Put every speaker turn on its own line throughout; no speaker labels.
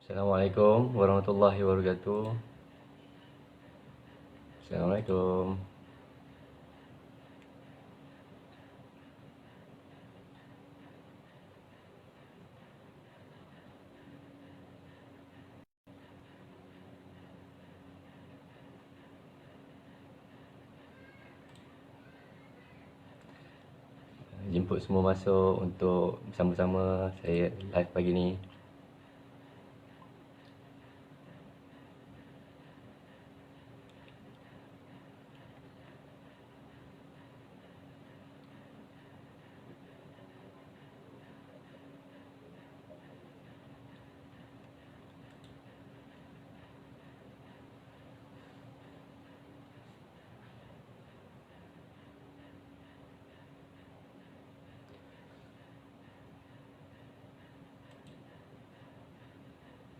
Assalamualaikum warahmatullahi wabarakatuh. Assalamualaikum. Jemput semua masuk untuk bersama-sama saya live pagi ni.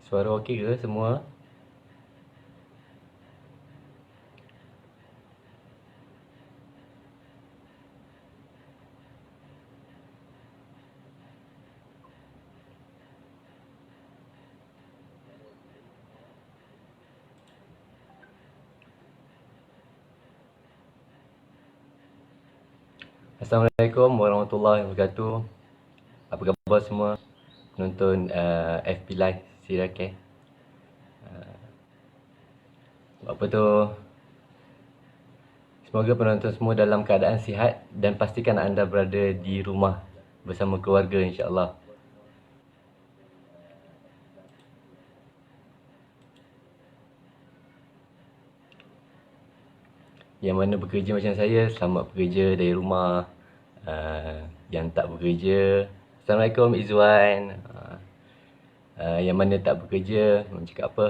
Suara okey ke semua? Assalamualaikum warahmatullahi wabarakatuh. Apa khabar semua penonton FB Live Sirake? Apa tu? Semoga penonton semua dalam keadaan sihat dan pastikan anda berada di rumah bersama keluarga insya-Allah. Yang mana bekerja macam saya, selamat bekerja dari rumah. Yang tak bekerja, Assalamualaikum Izzuan. Yang mana tak bekerja, cakap apa,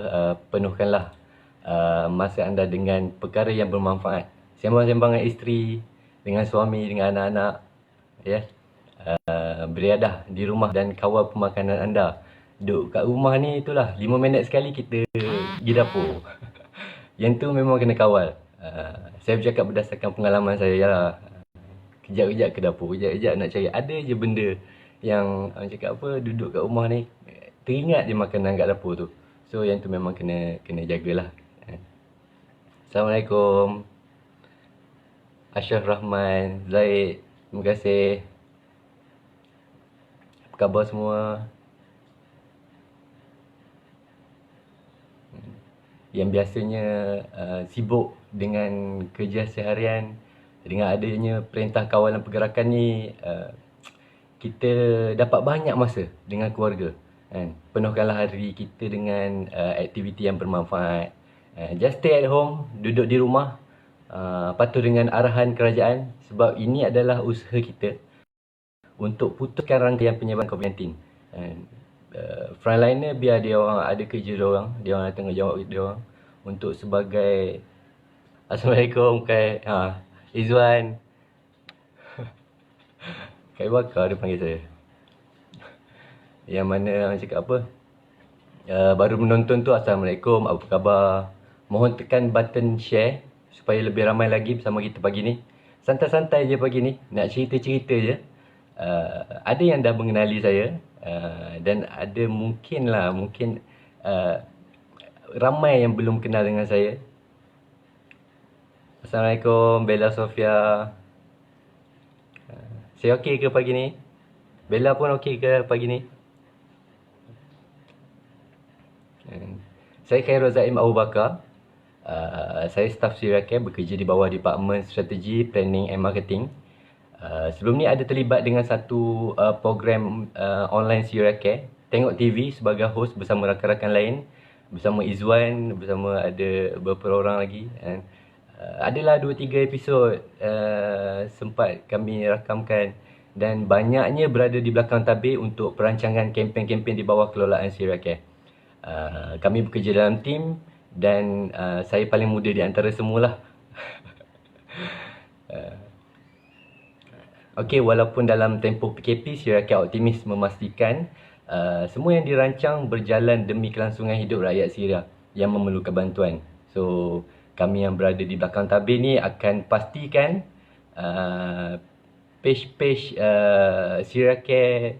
penuhkanlah masa anda dengan perkara yang bermanfaat. Sembang-sembang dengan isteri, dengan suami, dengan anak-anak, ya. Beriadah di rumah dan kawal pemakanan anda. Duduk kat rumah ni itulah 5 minit sekali kita pergi dapur. Yang tu memang kena kawal. Saya bercakap berdasarkan pengalaman saya lah. Kejap-kejap ke dapur, kejap-kejap nak cari. Ada je benda yang cakap apa, duduk kat rumah ni teringat je makanan kat dapur tu. So yang tu memang kena jagalah. Assalamualaikum. Ashraf Rahman, Zaid, terima kasih. Apa khabar semua? Yang biasanya sibuk dengan kerja seharian, dengan adanya perintah kawalan pergerakan ni, kita dapat banyak masa dengan keluarga, kan? Penuhkanlah hari kita dengan aktiviti yang bermanfaat. Just stay at home, duduk di rumah, patuh dengan arahan kerajaan, sebab ini adalah usaha kita untuk putuskan rangkaian penyebaran COVID-19. Frontliner biar dia orang ada kerja dia orang ada tanggungjawab dia orang untuk sebagai Assalamualaikum Kak Izzuan. Kak Bakar dia panggil saya. Yang mana orang cakap apa? Baru menonton tu Assalamualaikum, apa khabar? Mohon tekan button share supaya lebih ramai lagi bersama kita pagi ni. Santai-santai je pagi ni, nak cerita-cerita je. Ada yang dah mengenali saya, dan ada mungkin ramai yang belum kenal dengan saya. Assalamualaikum Bella Sofia. Saya okey ke pagi ni? Bella pun okey ke pagi ni? Saya Khairul Zaim Abu Bakar. Saya staf Sirake, bekerja di bawah Department Strategi, Planning and Marketing. Sebelum ni ada terlibat dengan satu program online Sirake, Tengok TV sebagai host bersama rakan-rakan lain, bersama Izzuan, bersama ada beberapa orang lagi. Adalah 2-3 episod sempat kami rakamkan dan banyaknya berada di belakang tabir untuk perancangan kempen-kempen di bawah kelolaan Sirake. Kami bekerja dalam tim dan saya paling muda di antara semualah. Okey, walaupun dalam tempoh PKP, Sirake optimis memastikan semua yang dirancang berjalan demi kelangsungan hidup rakyat Syria yang memerlukan bantuan. So, kami yang berada di belakang tabir ni akan pastikan page-page Sirake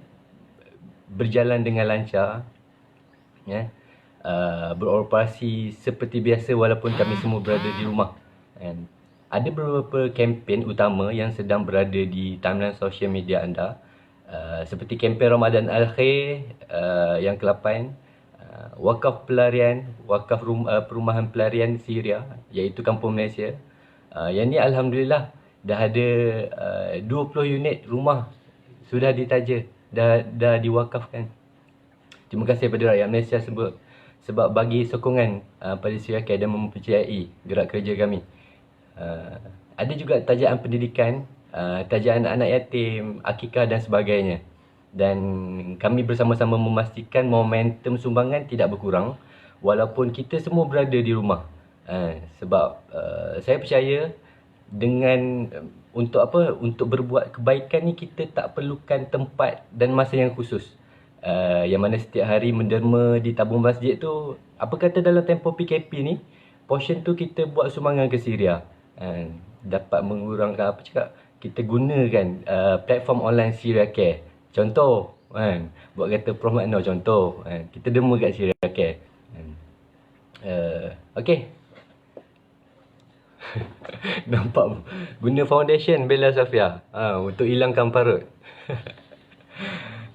berjalan dengan lancar, ya. beroperasi seperti biasa walaupun kami semua berada di rumah. And ada beberapa kempen utama yang sedang berada di timeline sosial media anda. Seperti kempen Ramadan Al-Khair yang ke-8, wakaf pelarian, perumahan pelarian Syria iaitu Kampung Malaysia. Yang ni alhamdulillah dah ada 20 unit rumah sudah ditaja, dah diwakafkan. Terima kasih kepada rakyat Malaysia sebab bagi sokongan pada Syria dan mempercayai gerak kerja kami. Ada juga tajaan pendidikan, tajaan anak yatim, akikah dan sebagainya. Dan kami bersama-sama memastikan momentum sumbangan tidak berkurang walaupun kita semua berada di rumah. Sebab saya percaya dengan untuk berbuat kebaikan ni kita tak perlukan tempat dan masa yang khusus. Yang mana setiap hari menderma di tabung masjid tu, apa kata dalam tempoh PKP ni, portion tu kita buat sumbangan ke Syria. Dapat mengurangkan kita gunakan platform online Syria Care. Contoh buat kata Prof Makno contoh, kita derma kat Syria Care. Okay. Nampak guna foundation Bella Safia untuk hilangkan parut.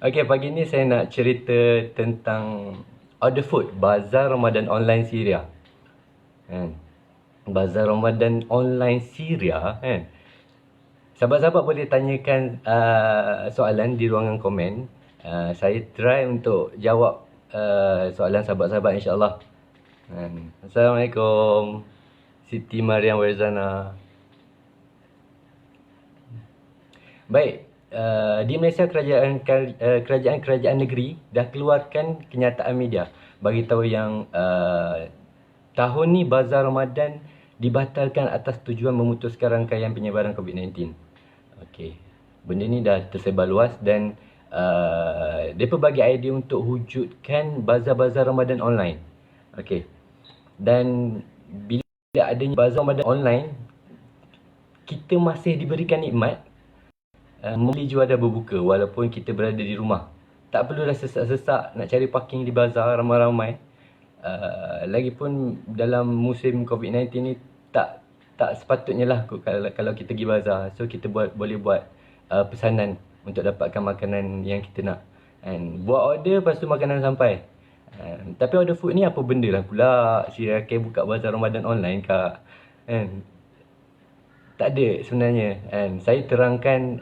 Okay, pagi ni saya nak cerita tentang order food Bazar Ramadan Online Syria. Bazar Ramadan Online Syria. Sahabat-sahabat boleh tanyakan soalan di ruangan komen. Saya try untuk jawab soalan sahabat-sahabat insyaAllah. Assalamualaikum Siti Mariam Warzana. Baik. Di Malaysia kerajaan negeri dah keluarkan kenyataan media bagi tahu yang tahun ni Bazar Ramadan dibatalkan atas tujuan memutuskan rangkaian penyebaran COVID-19. Okey. Benda ni dah tersebar luas dan mereka bagi idea untuk wujudkan bazar-bazar Ramadan online. Okey. Dan bila adanya bazar Ramadan online, kita masih diberikan nikmat membeli juadah berbuka walaupun kita berada di rumah. Tak perlu dah sesak-sesak nak cari parking di bazar ramai-ramai. Lagipun dalam musim COVID-19 ni tak sepatutnya lah kalau kita pergi bazar. So kita boleh buat pesanan untuk dapatkan makanan yang kita nak. Buat order lepas tu makanan sampai. Tapi order food ni apa benda lah pula Syria Care buka bazar Ramadan online kak. Tak ada sebenarnya. Saya terangkan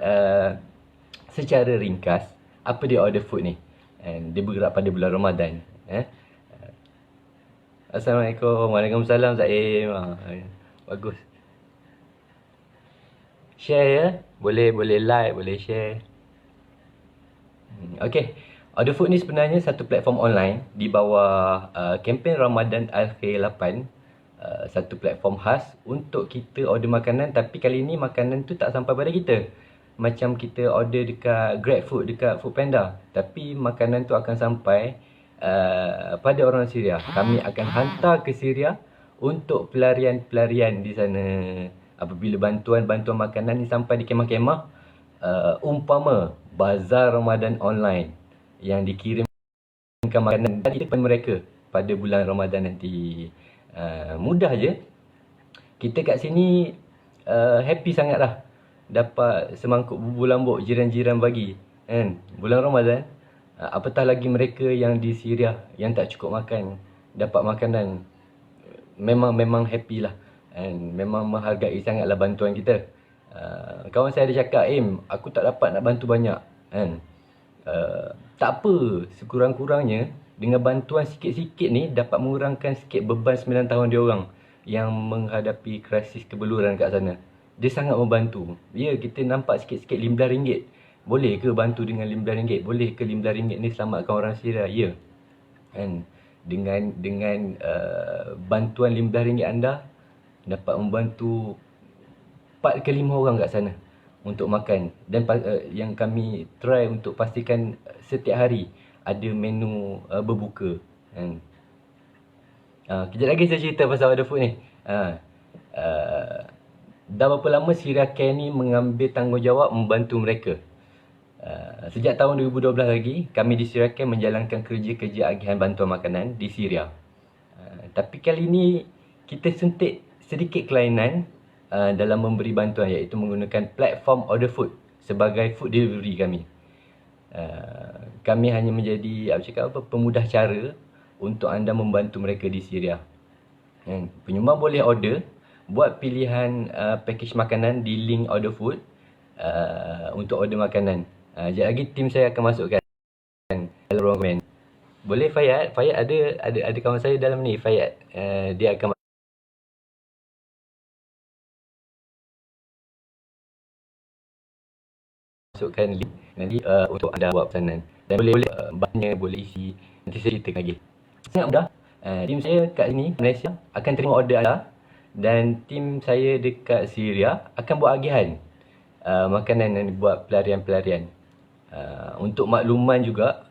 secara ringkas apa dia order food ni. Dia bergerak pada bulan Ramadan. Assalamualaikum. Waalaikumsalam Zaim. Bagus. Share ya. Boleh like, boleh share. Okay. Order food ni sebenarnya satu platform online di bawah kempen Ramadan Al-Khair 8. Satu platform khas untuk kita order makanan, tapi kali ni makanan tu tak sampai pada kita. Macam kita order dekat GrabFood, dekat Foodpanda, tapi makanan tu akan sampai pada orang Syria. Kami akan hantar ke Syria untuk pelarian-pelarian di sana. Apabila bantuan-bantuan makanan ni sampai di kemah-kemah, umpama bazar Ramadan online yang dikirimkan makanan kepada mereka pada bulan Ramadan nanti. Mudah je. Kita kat sini happy sangat lah dapat semangkuk bubur lambuk jiran-jiran bagi bulan Ramadan. Apatah lagi mereka yang di Syria yang tak cukup makan dapat makanan. Memang happy lah. Memang menghargai sangatlah bantuan kita. Kawan saya ada cakap, aku tak dapat nak bantu banyak. Tak apa, sekurang-kurangnya dengan bantuan sikit-sikit ni dapat mengurangkan sikit beban 9 tahun dia orang yang menghadapi krisis kebeluran kat sana. Dia sangat membantu. Ya, kita nampak sikit-sikit RM15. Boleh ke bantu dengan RM15? Boleh ke RM15 ni selamatkan orang Syria? Ya. Dengan bantuan RM15 anda dapat membantu 4 ke 5 orang kat sana untuk makan. Dan yang kami try untuk pastikan setiap hari ada menu berbuka. Kejap lagi saya cerita pasal order food ni. Dah berapa lama Syria Care ni mengambil tanggungjawab membantu mereka. Sejak tahun 2012 lagi, kami di Syria Care menjalankan kerja-kerja agihan bantuan makanan di Syria. Tapi kali ini kita suntik sedikit kelainan dalam memberi bantuan, iaitu menggunakan platform order food sebagai food delivery kami. Kami hanya menjadi pemudah cara untuk anda membantu mereka di Syria. Penyumbang boleh order, buat pilihan package makanan di link order food untuk order makanan. Sekejap lagi tim saya akan masukkan dalam ruang komen. Boleh Fayad? Fayad ada kawan saya dalam ni, Fayad. Dia akan masukkan link nanti untuk anda buat pesanan. Dan boleh banyak boleh isi, nanti saya ceritakan lagi. Sangat mudah. Tim saya kat sini Malaysia akan terima order anda, dan tim saya dekat Syria akan buat agihan makanan yang dibuat pelarian-pelarian. Untuk makluman juga,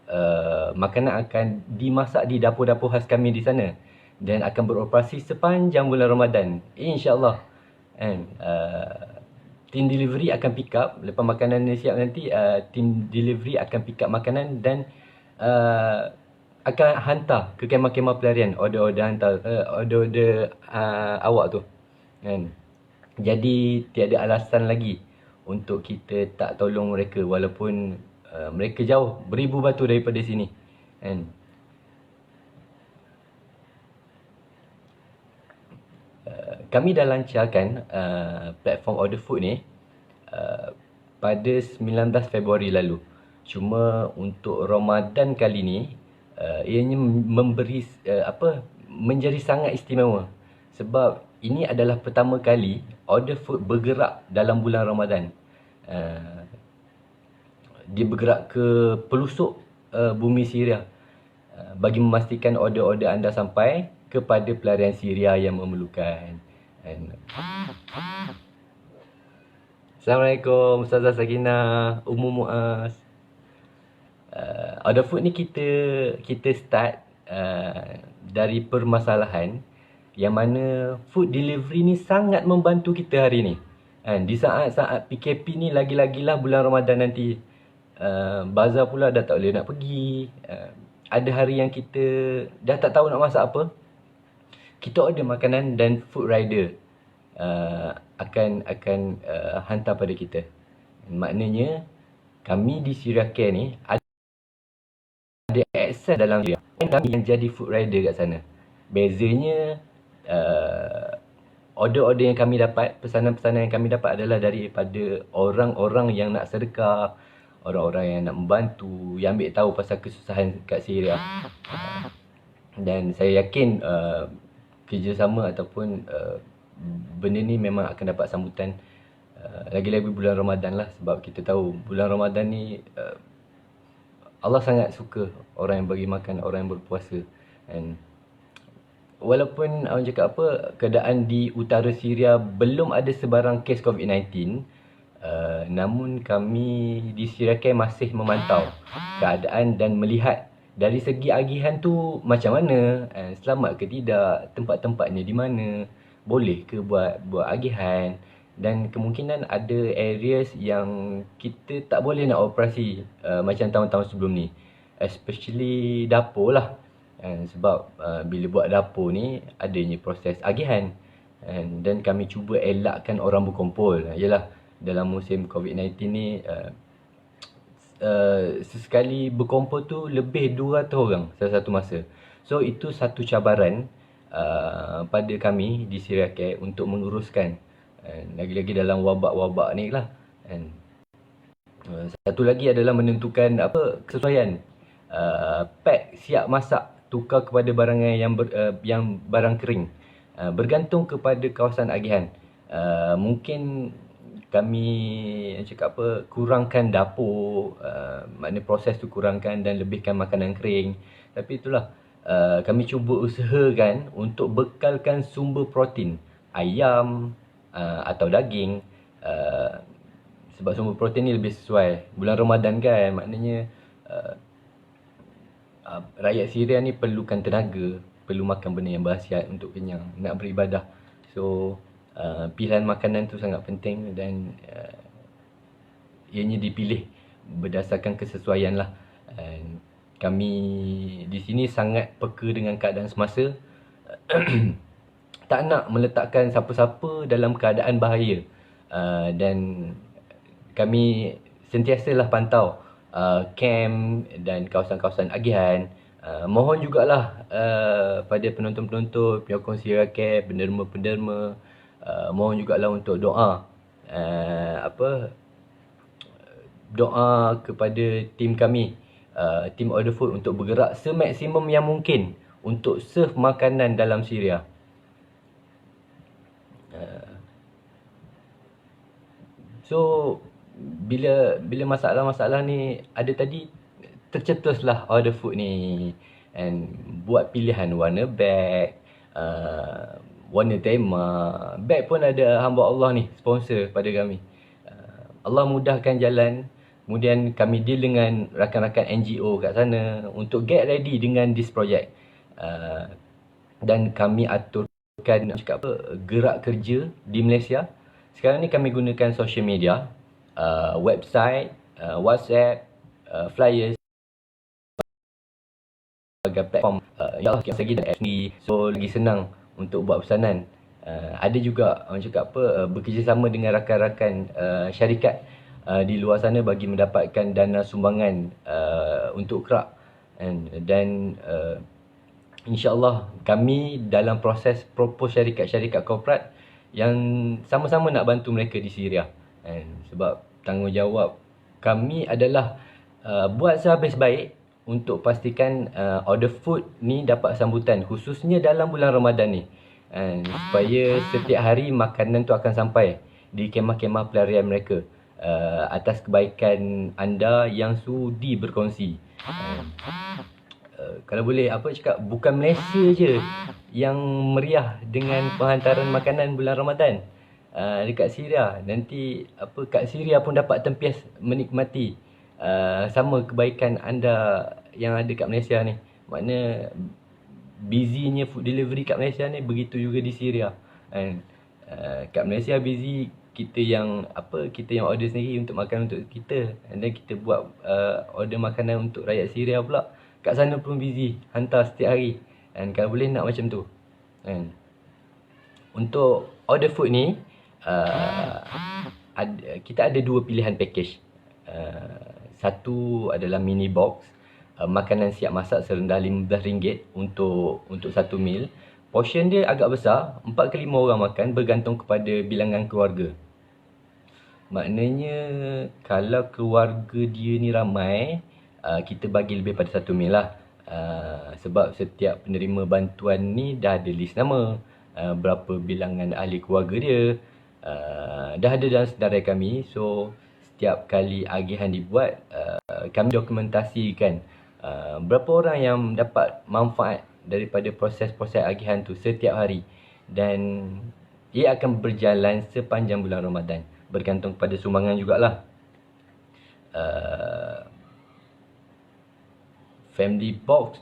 makanan akan dimasak di dapur-dapur khas kami di sana dan akan beroperasi sepanjang bulan Ramadan, InsyaAllah. Tim delivery akan pick up lepas makanan ni siap nanti. Tim delivery akan pick up makanan dan akan hantar ke kemah-kemah pelarian order-order hantar, order-order awak tu kan. Jadi tiada alasan lagi untuk kita tak tolong mereka walaupun mereka jauh beribu batu daripada sini kan. Kami dah lancarkan platform order food ni pada 19 Februari lalu. Cuma untuk Ramadan kali ni ianya memberi menjadi sangat istimewa sebab ini adalah pertama kali order food bergerak dalam bulan Ramadan. Dia bergerak ke pelusuk bumi Syria bagi memastikan order-order anda sampai kepada pelarian Syria yang memerlukan. Assalamualaikum Ustazah Sakinah, Ummu Muaz. Order food ni kita start dari permasalahan yang mana food delivery ni sangat membantu kita hari ni. Di saat-saat PKP ni, lagi-lagilah bulan Ramadan nanti. Bazar pula dah tak boleh nak pergi. Ada hari yang kita dah tak tahu nak masak apa. Kita order makanan dan food rider akan hantar pada kita. Maknanya kami di Syria Care ni ada akses dalam Syria. Kami yang jadi food rider kat sana. Bezanya order-order yang kami dapat, pesanan-pesanan yang kami dapat adalah daripada orang-orang yang nak sedekah, orang-orang yang nak membantu, yang ambil tahu pasal kesusahan kat Syria. Dan saya yakin kerjasama ataupun benda ni memang akan dapat sambutan lagi-lagi bulan Ramadan lah. Sebab kita tahu bulan Ramadan ni Allah sangat suka orang yang bagi makan, orang yang berpuasa. And walaupun orang cakap keadaan di utara Syria belum ada sebarang kes COVID-19, namun kami di Syria Care masih memantau keadaan dan melihat dari segi agihan tu macam mana, selamat ke tidak, tempat-tempatnya di mana, boleh ke buat agihan. Dan kemungkinan ada areas yang kita tak boleh nak operasi macam tahun-tahun sebelum ni, especially dapur lah. Sebab bila buat dapur ni adanya proses agihan, dan kami cuba elakkan orang berkumpul. Yalah, dalam musim COVID-19 ni sesekali berkumpul tu lebih 200 orang satu masa. So itu satu cabaran pada kami di Syria Care untuk menguruskan, lagi-lagi dalam wabak-wabak ni lah. Satu lagi adalah menentukan kesesuaian pack siap masak tukar kepada barang yang barang kering, bergantung kepada kawasan agihan. Mungkin kami cakap kurangkan dapur, maknanya proses tu kurangkan dan lebihkan makanan kering. Tapi itulah, kami cuba usahakan untuk bekalkan sumber protein, ayam atau daging, sebab sumber protein ni lebih sesuai bulan Ramadan kan. Maknanya rakyat Syria ni perlukan tenaga, perlu makan benda yang berkhasiat untuk kenyang, nak beribadah. So pilihan makanan tu sangat penting dan ianya dipilih berdasarkan kesesuaian lah. Kami di sini sangat peka dengan keadaan semasa. Tak nak meletakkan siapa-siapa dalam keadaan bahaya. Dan kami sentiasalah pantau camp dan kawasan-kawasan agihan. Mohon jugalah pada penonton-penonton, penyokong Syria Care, penderma-penderma, mohon jugalah untuk doa. Doa kepada tim kami, tim Order Food, untuk bergerak semaksimum yang mungkin untuk serve makanan dalam Syria. So bila masalah-masalah ni ada tadi, tercetuslah Order Food ni, and buat pilihan warna beg, warna tema. Beg pun ada hamba Allah ni sponsor pada kami. Allah mudahkan jalan. Kemudian kami deal dengan rakan-rakan NGO kat sana untuk get ready dengan this project. Dan kami aturkan gerak kerja di Malaysia. Sekarang ni kami gunakan social media, website, WhatsApp, flyers, sebagai platform. InsyaAllah kita lagi dan so lagi senang untuk buat pesanan. Ada juga orang cakap bekerjasama dengan rakan-rakan syarikat di luar sana bagi mendapatkan dana sumbangan untuk kerak. Dan insyaAllah kami dalam proses propose syarikat-syarikat korporat yang sama-sama nak bantu mereka di Syria. Sebab tanggungjawab kami adalah buat sehabis baik untuk pastikan Order Food ni dapat sambutan, khususnya dalam bulan Ramadan ni. Supaya setiap hari makanan tu akan sampai di kemah-kemah pelarian mereka, atas kebaikan anda yang sudi berkongsi. Kalau boleh bukan Malaysia je yang meriah dengan penghantaran makanan bulan Ramadan dekat Syria. Nanti kat Syria pun dapat tempias menikmati sama kebaikan anda yang ada kat Malaysia ni. Makna busynya food delivery kat Malaysia ni, begitu juga di Syria. Kat Malaysia busy, kita yang order sendiri untuk makan untuk kita, and then kita buat order makanan untuk rakyat Syria pula. Kat sana pun busy, hantar setiap hari. Kalau boleh nak macam tu. Untuk Order Food ni, kita ada dua pilihan package. Satu adalah mini box, makanan siap masak serendah RM15 untuk satu meal. Portion dia agak besar, 4 ke 5 orang makan, bergantung kepada bilangan keluarga. Maknanya kalau keluarga dia ni ramai, kita bagi lebih pada satu meal lah. Sebab setiap penerima bantuan ni dah ada list nama, berapa bilangan ahli keluarga dia, dah ada dalam senarai kami. So setiap kali agihan dibuat, kami dokumentasikan berapa orang yang dapat manfaat daripada proses-proses agihan tu setiap hari. Dan ia akan berjalan sepanjang bulan Ramadan, bergantung pada sumbangan jugalah. Family box,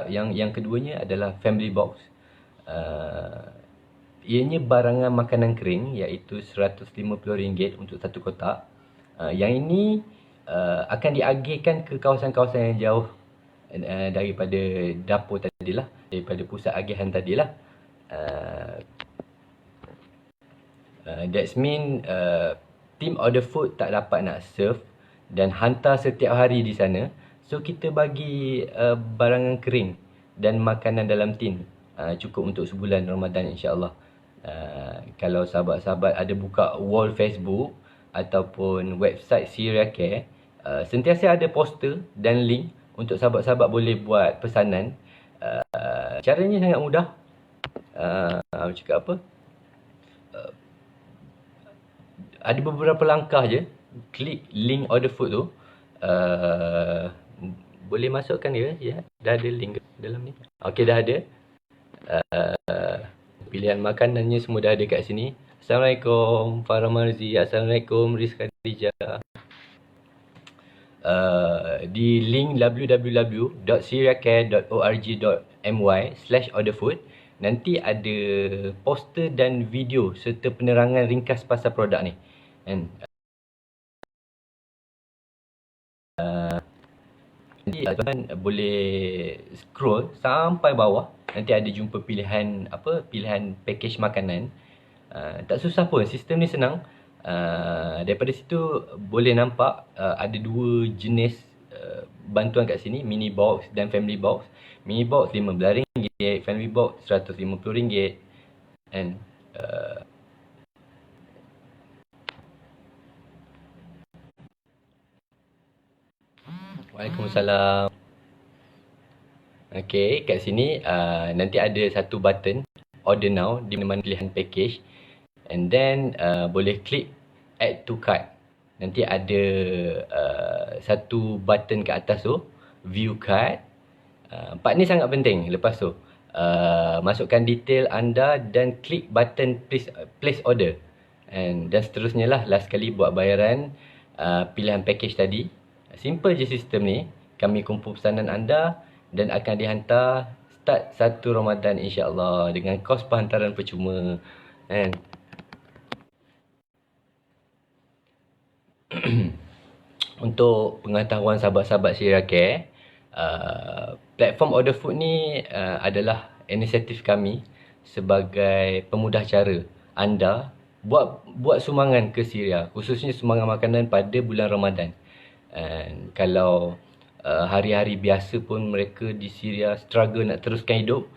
yang keduanya adalah family box. Ianya barangan makanan kering, iaitu RM150 untuk satu kotak. Yang ini akan diagihkan ke kawasan-kawasan yang jauh daripada dapur tadilah, daripada pusat agihan tadilah. That's mean team Order Food tak dapat nak serve dan hantar setiap hari di sana. So kita bagi barangan kering dan makanan dalam tin, cukup untuk sebulan Ramadan, insyaAllah. Kalau sahabat-sahabat ada buka wall Facebook ataupun website Syria Care, sentiasa ada poster dan link untuk sahabat-sahabat boleh buat pesanan. Caranya sangat mudah. Ada beberapa langkah je. Klik link Order Food tu. Boleh masukkan dia, dah ada link dalam ni. Okey, dah ada. Pilihan makanannya semua dah ada kat sini. Assalamualaikum Farah Marzi. Assalamualaikum Rizka Rijah. Di link www.syriacare.org.my/orderfood nanti ada poster dan video serta penerangan ringkas pasal produk ni. Nanti tuan boleh scroll sampai bawah. Nanti ada jumpa pilihan pilihan package makanan. Tak susah pun, sistem ni senang. Daripada situ boleh nampak ada dua jenis bantuan kat sini, mini box dan family box. Mini box RM15, family box RM150. And Waalaikumsalam. Okay, kat sini nanti ada satu button order now di mana pilihan package, and then boleh klik add to cart. Nanti ada satu button kat atas tu, view cart. Part ni sangat penting. Lepas tu masukkan detail anda dan klik button place order, dan seterusnya lah. Last kali buat bayaran pilihan package tadi. Simple je sistem ni. Kami kumpul pesanan anda dan akan dihantar start 1 Ramadan insya-Allah dengan kos penghantaran percuma. Kan? Untuk pengetahuan sahabat-sahabat Syariah, platform order food ni adalah inisiatif kami sebagai pemudah cara anda buat sumbangan ke Syria, khususnya sumbangan makanan pada bulan Ramadan. Kalau hari-hari biasa pun mereka di Syria struggle nak teruskan hidup,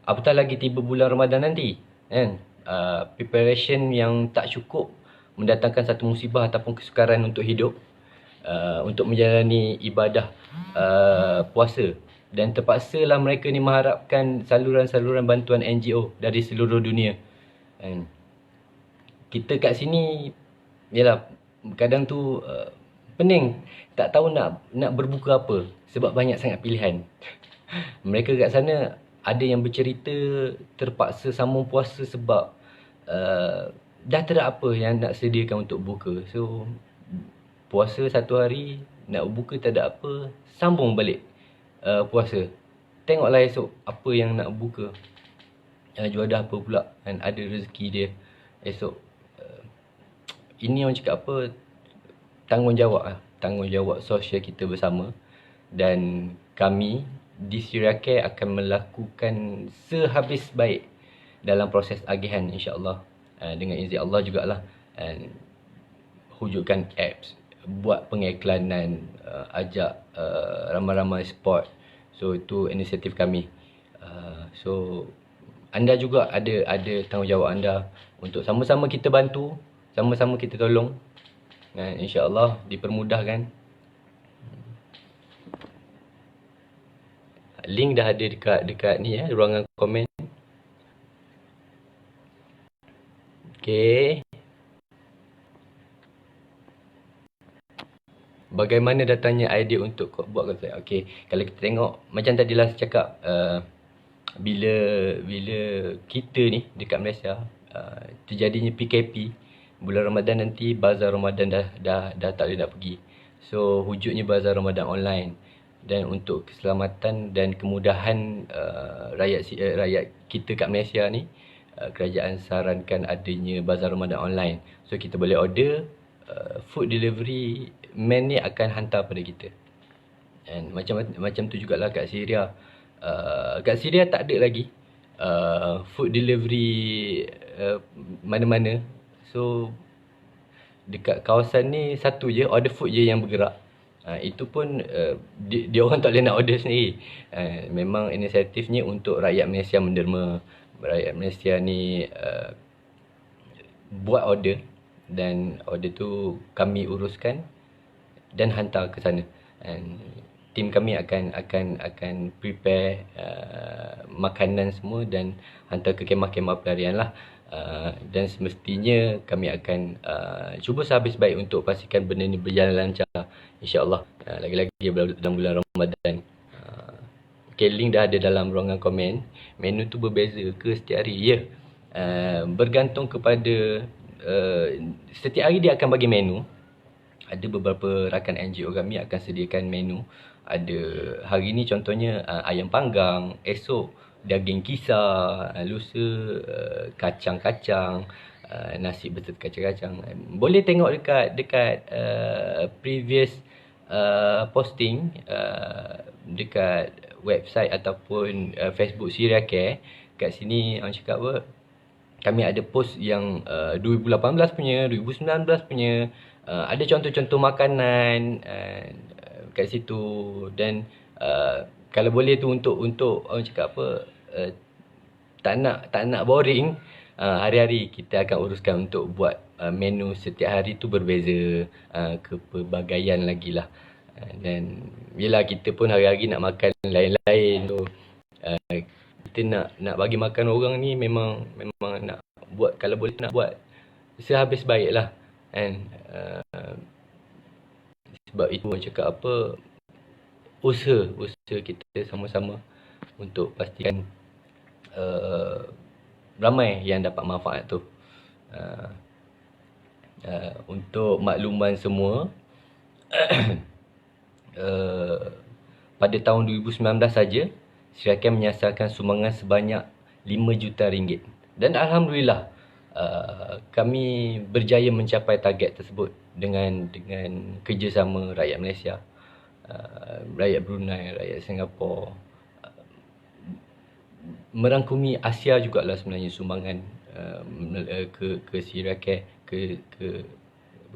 apatah lagi tiba bulan Ramadan nanti, kan? Preparation yang tak cukup mendatangkan satu musibah ataupun kesukaran untuk hidup, untuk menjalani ibadah puasa, dan terpaksalah mereka ni mengharapkan saluran-saluran bantuan NGO dari seluruh dunia. Kita kat sini yalah, kadang tu pening, tak tahu nak berbuka apa sebab banyak sangat pilihan. Mereka kat sana ada yang bercerita terpaksa sambung puasa sebab dah tak ada apa yang nak sediakan untuk buka. So puasa satu hari, nak buka tak ada apa, sambung balik puasa. Tengoklah esok apa yang nak buka, juadah apa pula, kan ada rezeki dia esok. Ini orang cakap apa, tanggungjawab sosial kita bersama. Dan kami di Syariah Care akan melakukan sehabis baik dalam proses agihan insya-Allah, dengan izin Allah jugalah. Hujudkan apps, buat pengiklanan, ajak ramai-ramai sport. So itu inisiatif kami. So anda juga ada tanggungjawab anda untuk sama-sama kita bantu, sama-sama kita tolong. InsyaAllah dipermudahkan. Link dah ada dekat ni ruangan komen. Okay. Bagaimana datangnya idea untuk buat konsep? Okay, kalau kita tengok macam tadilah saya cakap, bila kita ni dekat Malaysia terjadinya PKP, bulan Ramadan nanti bazar Ramadan dah tak boleh nak pergi. So wujudnya bazar Ramadan online, dan untuk keselamatan dan kemudahan rakyat kita kat Malaysia ni, kerajaan sarankan adanya bazar Ramadan online. So kita boleh order, food delivery man ni akan hantar pada kita. And macam tu jugalah kat Syria. Kat Syria tak ada lagi food delivery mana-mana. So dekat kawasan ni satu je, order food je yang bergerak. Itu pun dia orang tak boleh nak order sendiri. Memang inisiatifnya untuk rakyat Malaysia menderma. Rakyat Malaysia ni buat order, dan order tu kami uruskan dan hantar ke sana. Tim kami akan prepare makanan semua dan hantar ke kemah-kemah pelarian lah. Dan semestinya kami akan cuba sehabis baik untuk pastikan benda ni berjalan lancar, insya-Allah. Lagi-lagi dalam bulan Ramadan. Okay, link dah ada dalam ruangan komen. Menu tu berbeza ke setiap hari? Ya, bergantung kepada setiap hari dia akan bagi menu. Ada beberapa rakan NGO kami akan sediakan menu. Ada hari ni contohnya ayam panggang, esok daging kisar, lusa kacang-kacang, nasi beserta kacang-kacang. Boleh tengok dekat previous posting dekat website ataupun Facebook Syria Care. Kat sini orang cakap apa, kami ada post yang 2018 punya, 2019 punya, ada contoh-contoh makanan kat situ. Dan kalau boleh tu untuk orang cakap apa, tak nak boring, hari-hari kita akan uruskan untuk buat menu setiap hari tu berbeza, kepelbagaian lagi lah. Dan yelah, kita pun hari-hari nak makan lain-lain tu. Kita nak bagi makan orang ni memang nak buat, kalau boleh nak buat sehabis baik lah kan. Sebab itu orang cakap apa, usaha kita sama-sama untuk pastikan ramai yang dapat manfaat tu. Untuk makluman semua, pada tahun 2019 saja Syria Care menyasarkan sumbangan sebanyak 5 juta ringgit. Dan alhamdulillah kami berjaya mencapai target tersebut dengan kerjasama rakyat Malaysia, rakyat Brunei, rakyat Singapura, merangkumi Asia jugalah sebenarnya sumbangan ke Syria Care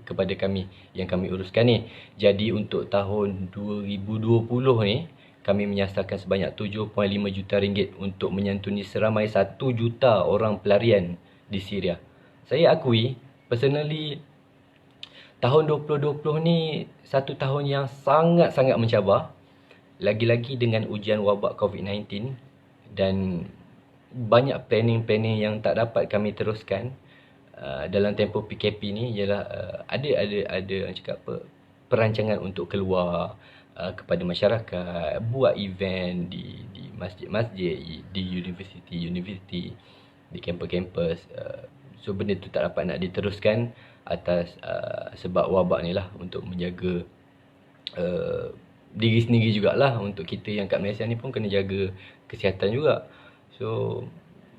kepada kami yang kami uruskan ni. Jadi untuk tahun 2020 ni kami menyasarkan sebanyak 7.5 juta ringgit untuk menyantuni seramai 1 juta orang pelarian di Syria. Saya akui personally tahun 2020 ni satu tahun yang sangat-sangat mencabar, lagi-lagi dengan ujian wabak COVID-19, dan banyak planning yang tak dapat kami teruskan dalam tempoh PKP ni. Ialah ada cakap apa, perancangan untuk keluar kepada masyarakat, buat event di masjid-masjid, di universiti, di kampus-kampus. So benda tu tak dapat nak diteruskan atas sebab wabak ni lah, untuk menjaga diri sendiri jugalah. Untuk kita yang kat Malaysia ni pun kena jaga kesihatan juga. So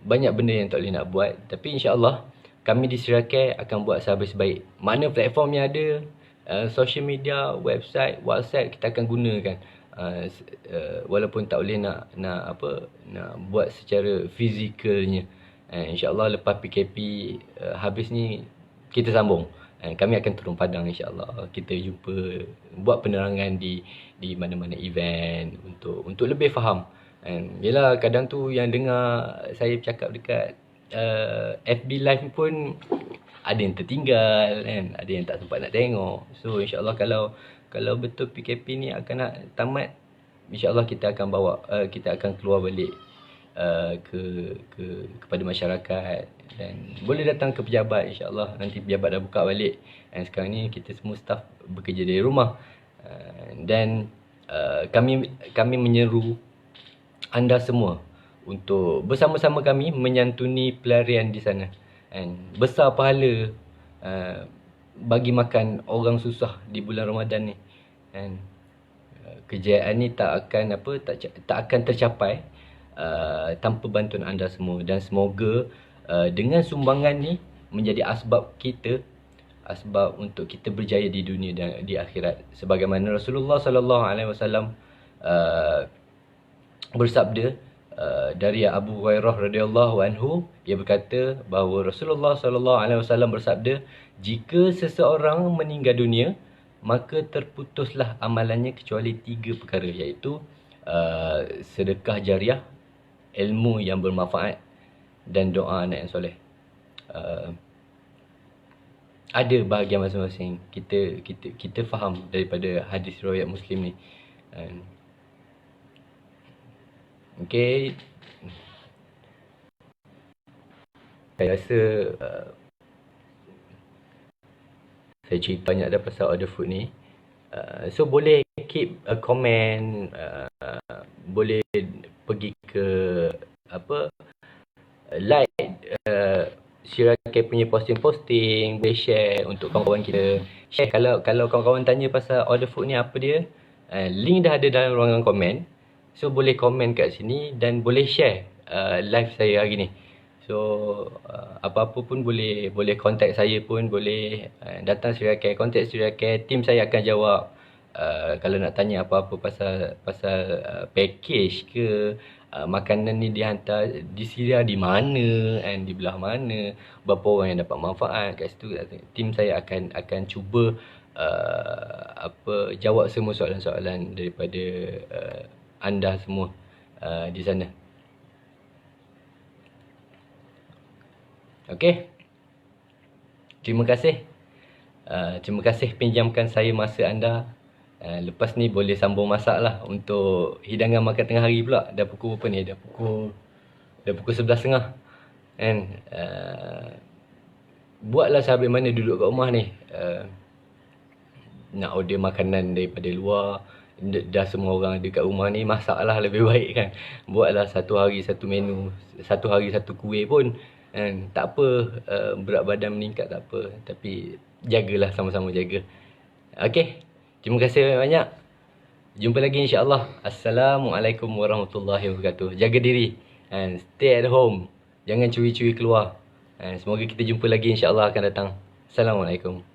banyak benda yang tak boleh nak buat, tapi insya-Allah kami di Syria Care akan buat sehabis baik. Mana platform yang ada, social media, website, WhatsApp, kita akan gunakan. Walaupun tak boleh nak buat secara fizikalnya. InsyaAllah lepas PKP habis ni kita sambung. Kami akan turun padang insyaAllah. Kita jumpa, buat penerangan di mana-mana event untuk lebih faham. Yelah, kadang tu yang dengar saya bercakap dekat FB live pun ada yang tertinggal kan, ada yang tak sempat nak tengok. So insyaAllah kalau betul PKP ni akan nak tamat, insyaAllah kita akan keluar balik kepada masyarakat, dan boleh datang ke pejabat insyaAllah. Nanti pejabat dah buka balik, dan sekarang ni kita semua staff bekerja dari rumah. Dan kami menyeru anda semua untuk bersama-sama kami menyantuni pelarian di sana. Besar pahala bagi makan orang susah di bulan Ramadan ni. Kejayaan ni tak akan tercapai tanpa bantuan anda semua. Dan semoga dengan sumbangan ni menjadi asbab untuk kita berjaya di dunia dan di akhirat. Sebagaimana Rasulullah sallallahu alaihi wasallam bersabda dari Abu Hurairah radhiyallahu anhu, ia berkata bahawa Rasulullah sallallahu alaihi wasallam bersabda, jika seseorang meninggal dunia maka terputuslah amalannya kecuali 3 perkara, iaitu sedekah jariah, ilmu yang bermanfaat, dan doa anak yang soleh. Ada bahagian masing-masing. Kita faham daripada hadis riwayat Muslim ni. Okay. Saya rasa saya cerita banyak dah pasal order food ni. So boleh keep a comment, boleh pergi ke like Syria Care punya posting-posting, boleh share untuk kawan-kawan kita. Share kalau kawan-kawan tanya pasal order food ni apa dia, link dah ada dalam ruangan komen. So boleh komen kat sini dan boleh share live saya hari ni. So apa-apa pun boleh contact saya pun boleh, datang Syria Care, contact Syria Care, tim saya akan jawab. kalau nak tanya apa-apa pasal package ke, makanan ni dihantar di Syria di mana, di belah mana, berapa orang yang dapat manfaat kat situ, tim saya akan cuba jawab semua soalan-soalan daripada anda semua di sana. Okey. Terima kasih. Terima kasih pinjamkan saya masa anda. Lepas ni boleh sambung masak lah untuk hidangan makan tengah hari pula. Dah pukul berapa ni? Dah pukul 11.30 kan. Buatlah sambil mana duduk kat rumah ni. Nak order makanan daripada luar, dah semua orang ada kat rumah ni, masaklah lebih baik kan. Buatlah satu hari satu menu, satu hari satu kuih pun kan. Tak apa, berat badan meningkat tak apa, tapi jagalah, sama-sama jaga. Okey, terima kasih banyak-banyak. Jumpa lagi insya-Allah. Assalamualaikum warahmatullahi wabarakatuh. Jaga diri and stay at home. Jangan curi-curi keluar. Semoga kita jumpa lagi insya-Allah akan datang. Assalamualaikum.